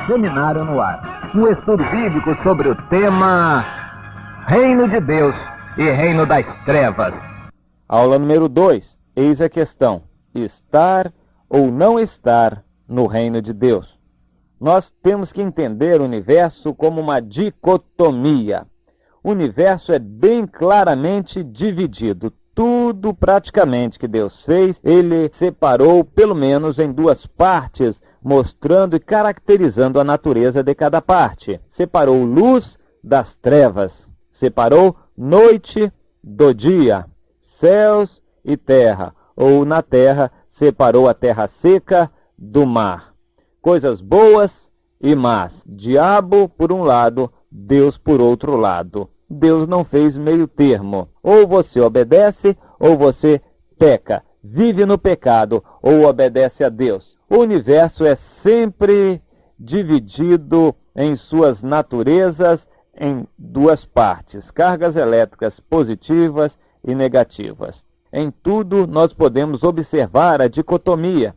Seminário no Ar, um estudo bíblico sobre o tema Reino de Deus e Reino das Trevas. Aula número 2. Eis a questão: estar ou não estar no Reino de Deus. Nós temos que entender o universo como uma dicotomia. O universo é bem claramente dividido. Tudo praticamente que Deus fez, Ele separou pelo menos em duas partes, mostrando e caracterizando a natureza de cada parte. Separou luz das trevas, separou noite do dia, céus e terra, ou na terra separou a terra seca do mar. Coisas boas e más, diabo por um lado, Deus por outro lado. Deus não fez meio termo. Ou você obedece, ou você peca. Vive no pecado, ou obedece a Deus. O universo é sempre dividido em suas naturezas em duas partes, cargas elétricas positivas e negativas. Em tudo nós podemos observar a dicotomia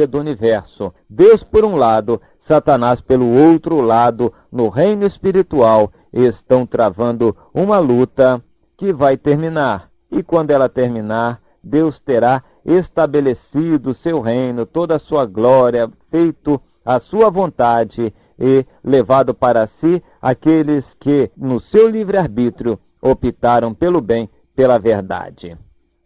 do universo. Deus por um lado, Satanás pelo outro lado, no reino espiritual, estão travando uma luta que vai terminar. E quando ela terminar, Deus terá estabelecido seu reino, toda a sua glória, feito a sua vontade e levado para si aqueles que, no seu livre-arbítrio, optaram pelo bem, pela verdade.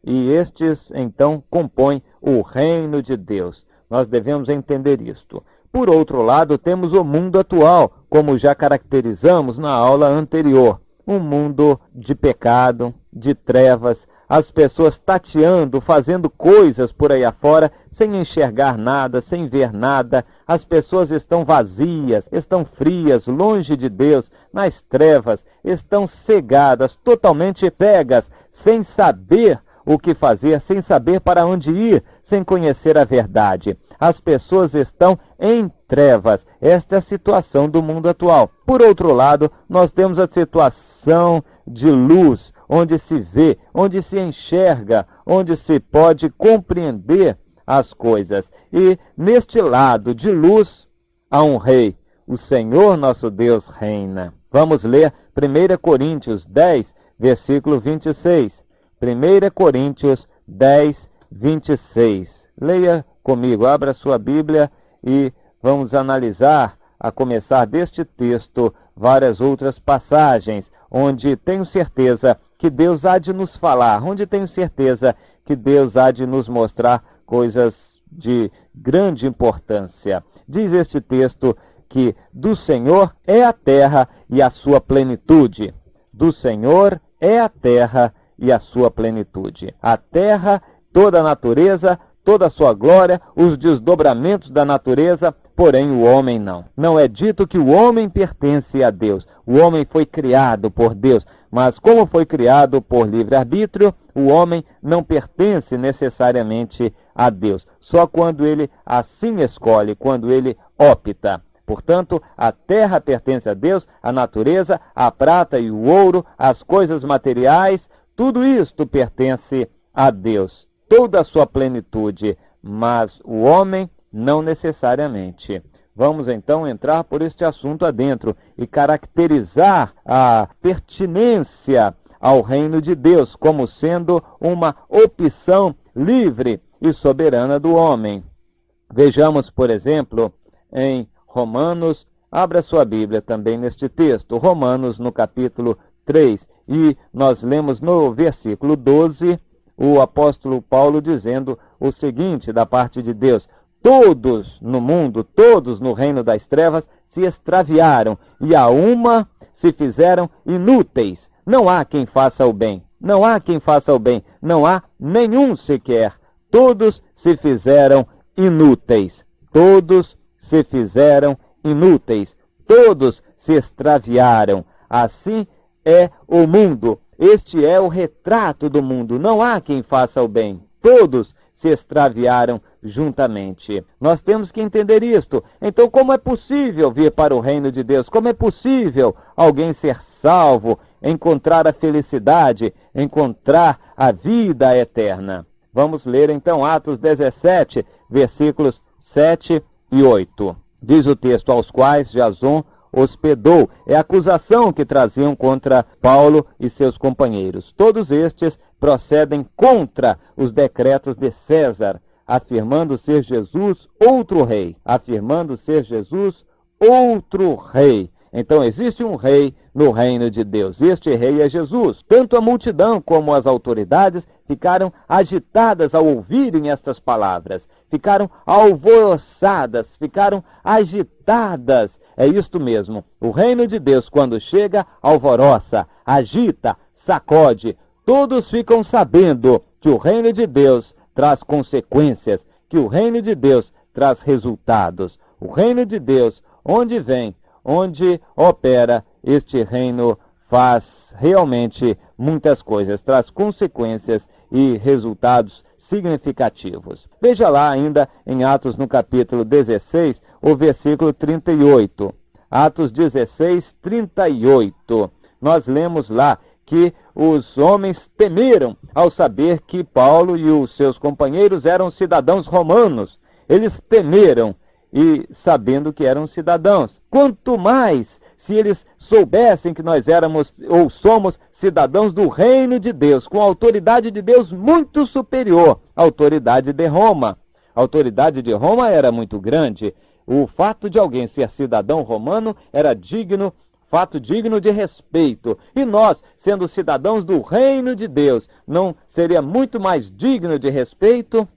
E estes, então, compõem o reino de Deus. Nós devemos entender isto. Por outro lado, temos o mundo atual, como já caracterizamos na aula anterior. Um mundo de pecado, de trevas, as pessoas tateando, fazendo coisas por aí afora, sem enxergar nada, sem ver nada. As pessoas estão vazias, estão frias, longe de Deus, nas trevas, estão cegadas, totalmente cegas, sem saber o que fazer, sem saber para onde ir, sem conhecer a verdade. As pessoas estão em trevas. Esta é a situação do mundo atual. Por outro lado, nós temos a situação de luz, onde se vê, onde se enxerga, onde se pode compreender as coisas. E neste lado de luz há um rei. O Senhor nosso Deus reina. Vamos ler 1 Coríntios 10, versículo 26. 1 Coríntios 10, 26. Leia comigo, abra sua Bíblia e vamos analisar, a começar deste texto, várias outras passagens, onde tenho certeza que Deus há de nos falar, onde tenho certeza que Deus há de nos mostrar coisas de grande importância. Diz este texto que do Senhor é a terra e a sua plenitude. Do Senhor é a terra e a sua plenitude. A terra, toda a natureza, toda a sua glória, os desdobramentos da natureza, porém o homem não. Não é dito que o homem pertence a Deus. O homem foi criado por Deus, mas como foi criado por livre-arbítrio, o homem não pertence necessariamente a Deus. Só quando ele assim escolhe, quando ele opta. Portanto, a terra pertence a Deus, a natureza, a prata e o ouro, as coisas materiais, tudo isto pertence a Deus, toda a sua plenitude, mas o homem não necessariamente. Vamos então entrar por este assunto adentro e caracterizar a pertinência ao reino de Deus como sendo uma opção livre e soberana do homem. Vejamos, por exemplo, em Romanos, abra sua Bíblia também neste texto, Romanos no capítulo 3, e nós lemos no versículo 12, o apóstolo Paulo dizendo o seguinte da parte de Deus: todos no mundo, todos no reino das trevas se extraviaram e a uma se fizeram inúteis. Não há quem faça o bem, não há quem faça o bem, não há nenhum sequer. Todos se fizeram inúteis, todos se fizeram inúteis, todos se extraviaram. Assim é o mundo. Este é o retrato do mundo. Não há quem faça o bem. Todos se extraviaram juntamente. Nós temos que entender isto. Então, como é possível vir para o reino de Deus? Como é possível alguém ser salvo, encontrar a felicidade, encontrar a vida eterna? Vamos ler então Atos 17, versículos 7 e 8. diz o texto, aos quais Jason hospedou. É a acusação que traziam contra Paulo e seus companheiros. Todos estes procedem contra os decretos de César, afirmando ser Jesus outro rei. Afirmando ser Jesus outro rei. Então existe um rei no reino de Deus. Este rei é Jesus. Tanto a multidão como as autoridades ficaram agitadas ao ouvirem estas palavras. Ficaram alvoroçadas, ficaram agitadas. É isto mesmo. O reino de Deus, quando chega, alvoroça, agita, sacode. Todos ficam sabendo que o reino de Deus traz consequências, que o reino de Deus traz resultados. O reino de Deus, onde vem, onde opera, este reino faz realmente muitas coisas, traz consequências e resultados significativos. Veja lá ainda em Atos no capítulo 16, o versículo 38. Atos 16, 38. Nós lemos lá que os homens temeram ao saber que Paulo e os seus companheiros eram cidadãos romanos. Eles temeram, e sabendo que eram cidadãos. Quanto mais se eles soubessem que nós éramos ou somos cidadãos do reino de Deus, com a autoridade de Deus muito superior à autoridade de Roma. A autoridade de Roma era muito grande. O fato de alguém ser cidadão romano era fato digno de respeito. E nós, sendo cidadãos do reino de Deus, não seria muito mais digno de respeito?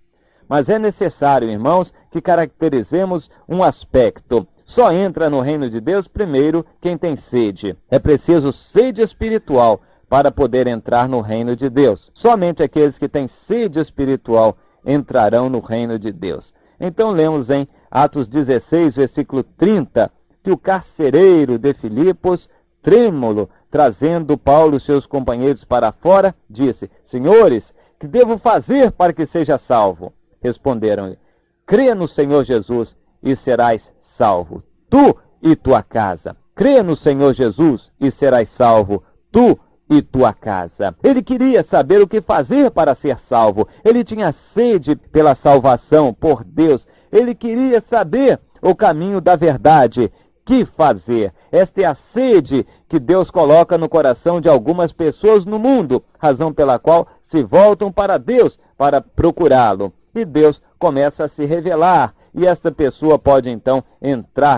Mas é necessário, irmãos, que caracterizemos um aspecto. Só entra no reino de Deus primeiro quem tem sede. É preciso sede espiritual para poder entrar no reino de Deus. Somente aqueles que têm sede espiritual entrarão no reino de Deus. Então lemos em Atos 16, versículo 30, que o carcereiro de Filipos, trêmulo, trazendo Paulo e seus companheiros para fora, disse: Senhores, que devo fazer para que seja salvo? Responderam-lhe: crê no Senhor Jesus e serás salvo, tu e tua casa. Crê no Senhor Jesus e serás salvo, tu e tua casa. Ele queria saber o que fazer para ser salvo. Ele tinha sede pela salvação, por Deus. Ele queria saber o caminho da verdade. Que fazer? Esta é a sede que Deus coloca no coração de algumas pessoas no mundo, razão pela qual se voltam para Deus para procurá-lo. E Deus começa a se revelar, e esta pessoa pode então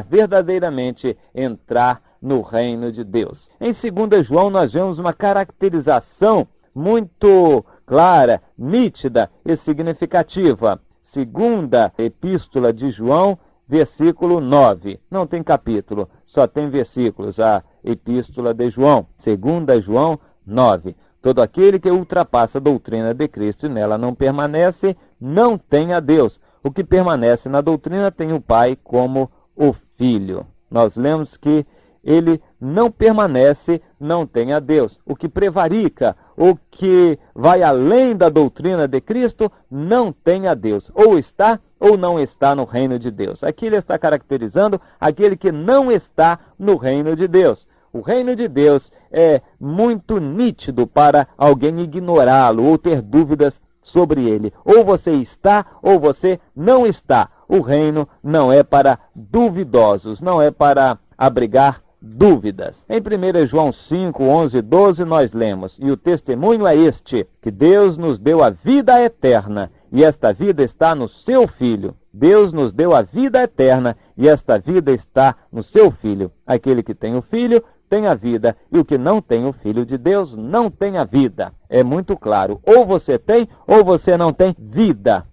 verdadeiramente entrar no reino de Deus. Em 2 João nós vemos uma caracterização muito clara, nítida e significativa. Segunda epístola de João, versículo 9. Não tem capítulo, só tem versículos, a epístola de João. 2 João 9. Todo aquele que ultrapassa a doutrina de Cristo e nela não permanece, não tem a Deus. O que permanece na doutrina tem o Pai como o Filho. Nós lemos que ele não permanece, não tem a Deus. O que prevarica, o que vai além da doutrina de Cristo, não tem a Deus. Ou está ou não está no reino de Deus. Aqui ele está caracterizando aquele que não está no reino de Deus. O reino de Deus é muito nítido para alguém ignorá-lo ou ter dúvidas sobre ele. Ou você está ou você não está. O reino não é para duvidosos, não é para abrigar dúvidas. Em 1 João 5, 11 e 12 nós lemos: e o testemunho é este, que Deus nos deu a vida eterna, e esta vida está no seu Filho. Deus nos deu a vida eterna, e esta vida está no seu Filho. Aquele que tem o Filho tem a vida, e o que não tem o Filho de Deus não tem a vida. É muito claro, ou você tem, ou você não tem vida.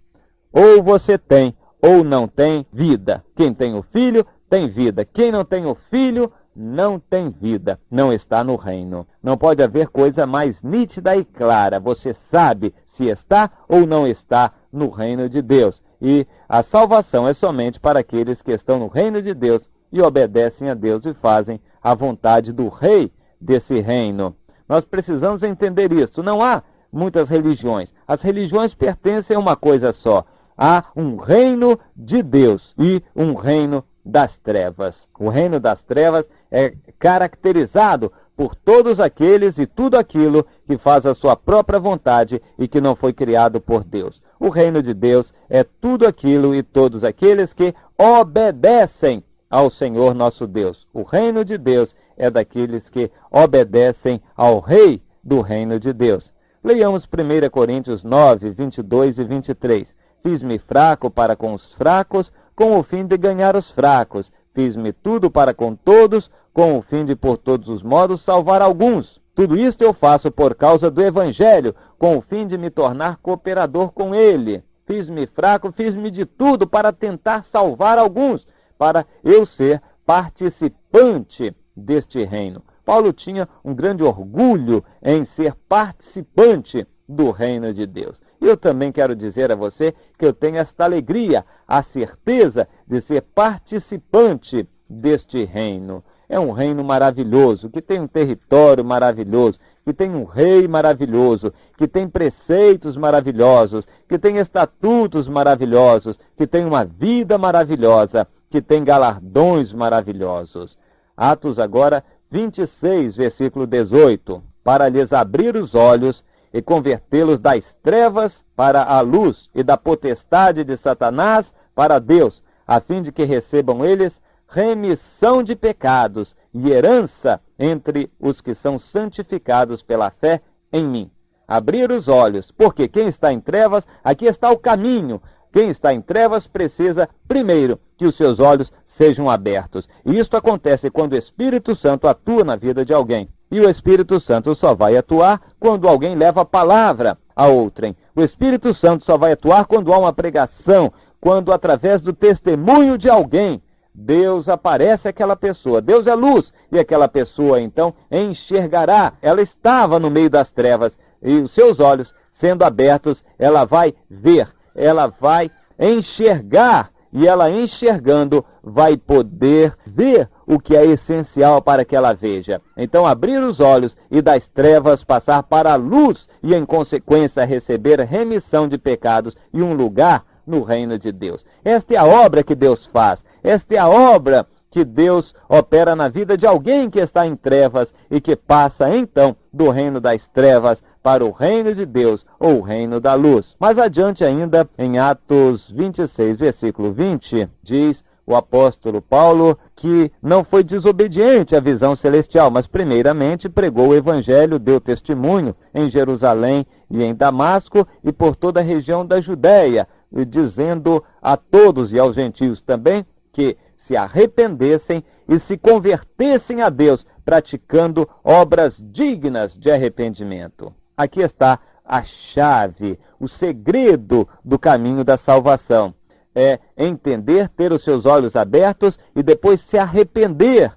Ou você tem, ou não tem vida. Quem tem o Filho, tem vida. Quem não tem o Filho, não tem vida, não está no reino. Não pode haver coisa mais nítida e clara. Você sabe se está ou não está no reino de Deus. E a salvação é somente para aqueles que estão no reino de Deus e obedecem a Deus e fazem a vontade do rei desse reino. Nós precisamos entender isso. Não há muitas religiões. As religiões pertencem a uma coisa só. Há um reino de Deus e um reino das trevas. O reino das trevas é caracterizado por todos aqueles e tudo aquilo que faz a sua própria vontade e que não foi criado por Deus. O reino de Deus é tudo aquilo e todos aqueles que obedecem ao Senhor nosso Deus. O reino de Deus é daqueles que obedecem ao Rei do reino de Deus. Leiamos 1 Coríntios 9, 22 e 23. Fiz-me fraco para com os fracos, com o fim de ganhar os fracos. Fiz-me tudo para com todos, com o fim de por todos os modos salvar alguns. Tudo isto eu faço por causa do Evangelho, com o fim de me tornar cooperador com ele. Fiz-me fraco, fiz-me de tudo para tentar salvar alguns, para eu ser participante deste reino. Paulo tinha um grande orgulho em ser participante do reino de Deus. Eu também quero dizer a você que eu tenho esta alegria, a certeza de ser participante deste reino. É um reino maravilhoso, que tem um território maravilhoso, que tem um rei maravilhoso, que tem preceitos maravilhosos, que tem estatutos maravilhosos, que tem uma vida maravilhosa, que tem galardões maravilhosos. Atos agora 26, versículo 18. Para lhes abrir os olhos e convertê-los das trevas para a luz e da potestade de Satanás para Deus, a fim de que recebam eles remissão de pecados e herança entre os que são santificados pela fé em mim. Abrir os olhos, porque quem está em trevas, aqui está o caminho. Quem está em trevas precisa, primeiro, que os seus olhos sejam abertos. E isto acontece quando o Espírito Santo atua na vida de alguém. E o Espírito Santo só vai atuar quando alguém leva a palavra a outrem. O Espírito Santo só vai atuar quando há uma pregação, quando através do testemunho de alguém, Deus aparece àquela pessoa. Deus é luz, e aquela pessoa então enxergará. Ela estava no meio das trevas, e os seus olhos sendo abertos, ela vai ver, ela vai enxergar, e ela enxergando vai poder ver o que é essencial para que ela veja. Então abrir os olhos e das trevas passar para a luz e em consequência receber remissão de pecados e um lugar no reino de Deus. Esta é a obra que Deus faz, esta é a obra que Deus opera na vida de alguém que está em trevas e que passa então do reino das trevas para o reino de Deus ou o reino da luz. Mais adiante ainda, em Atos 26, versículo 20, diz o apóstolo Paulo que não foi desobediente à visão celestial, mas primeiramente pregou o evangelho, deu testemunho em Jerusalém e em Damasco e por toda a região da Judéia, dizendo a todos e aos gentios também que se arrependessem e se convertessem a Deus, praticando obras dignas de arrependimento. Aqui está a chave, o segredo do caminho da salvação. É entender, ter os seus olhos abertos e depois se arrepender,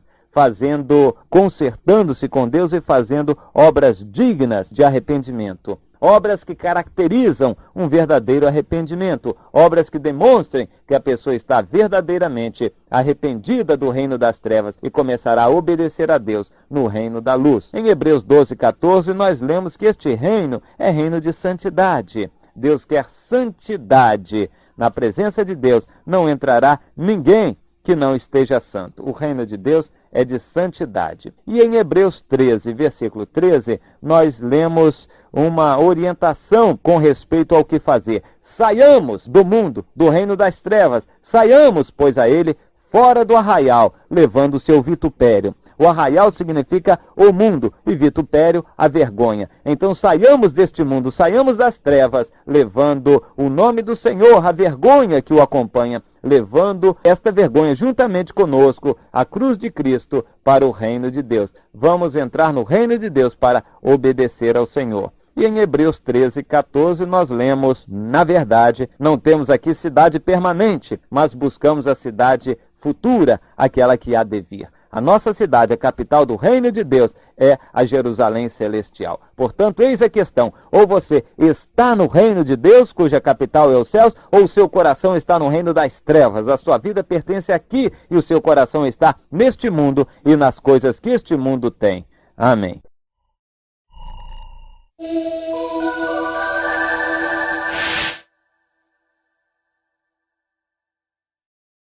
consertando-se com Deus e fazendo obras dignas de arrependimento. Obras que caracterizam um verdadeiro arrependimento. Obras que demonstrem que a pessoa está verdadeiramente arrependida do reino das trevas e começará a obedecer a Deus no reino da luz. Em Hebreus 12, 14, nós lemos que este reino é reino de santidade. Deus quer santidade. Na presença de Deus não entrará ninguém que não esteja santo. O reino de Deus é de santidade. E em Hebreus 13, versículo 13, nós lemos uma orientação com respeito ao que fazer. Saiamos do mundo, do reino das trevas, saiamos, pois, a ele fora do arraial, levando o seu vitupério. O arraial significa o mundo e vitupério a vergonha. Então saiamos deste mundo, saiamos das trevas, levando o nome do Senhor, a vergonha que o acompanha, levando esta vergonha juntamente conosco, a cruz de Cristo, para o reino de Deus. Vamos entrar no reino de Deus para obedecer ao Senhor. E em Hebreus 13, 14, nós lemos, na verdade, não temos aqui cidade permanente, mas buscamos a cidade futura, aquela que há de vir. A nossa cidade, a capital do reino de Deus, é a Jerusalém celestial. Portanto, eis a questão: ou você está no reino de Deus, cuja capital é os céus, ou o seu coração está no reino das trevas. A sua vida pertence aqui e o seu coração está neste mundo e nas coisas que este mundo tem. Amém.